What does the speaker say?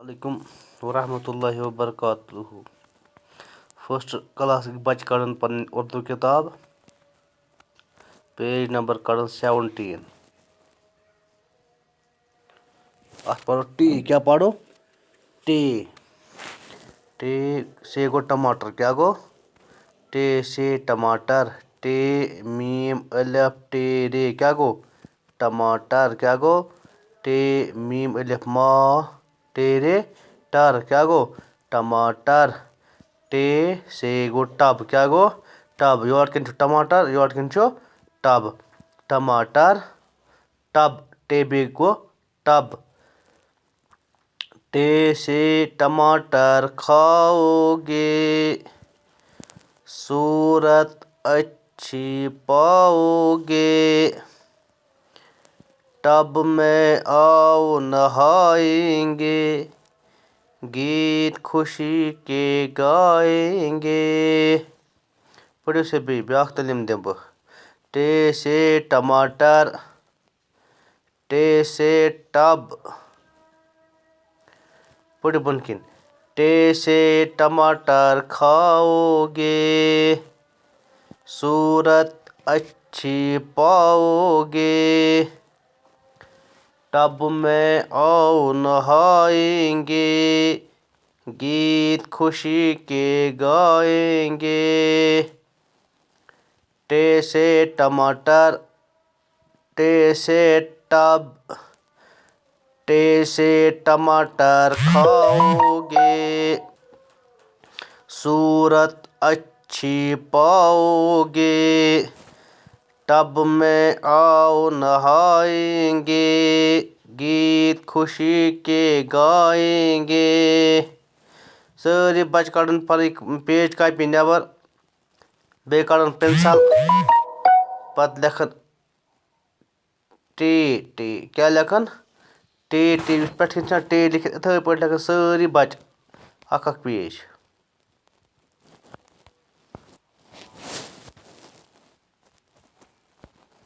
अलैकुम वरहमतुल्लाहि वबरकातुहू। First class बच्चे कड़न पन उर्दू किताब, पेज नंबर कड़न 17। अत पढ़ो टी। क्या पढ़ो? टी। टी से गो टमाटर। क्या गो? टे से टमाटर। टे मीम अलिफ टे रे। क्या गो? टमाटर। क्या गो? टे मीम अलिफ मा टे रे टर। क्या गो? टमाटर। टे से गो टब। क्या गो? टब। योर किन टमाटर, योर किन टब। टमाटर टब। टे बे गो टब। टे से टमाटर खाओगे, सूरत अच्छी पाओगे। टब में आओ नहाएंगे, गीत खुशी के गाएंगे। पढ़ो से भी ब्याख तलीम दें बह। टे से टमाटर। टे से टब। पढ़ो बनकिन। टे से टमाटर खाओगे, सूरत अच्छी पाओगे। टब में आओ नहाएंगे, गीत खुशी के गाएंगे। टे से टमाटर। टे से टब। टे से टमाटर खाओगे, सूरत अच्छी पाओगे। टब में आओ नहाएंगे, गीत खुशी के गाएंगे। सारी बच्चे कड़न पर पेज कापी नबर, बे कड़न पेंसिल, पत लेखन टी टी। क्या लेखन? टी टी पे टे लिखित इथे पे लेखन सारी बच्चे अख पेज।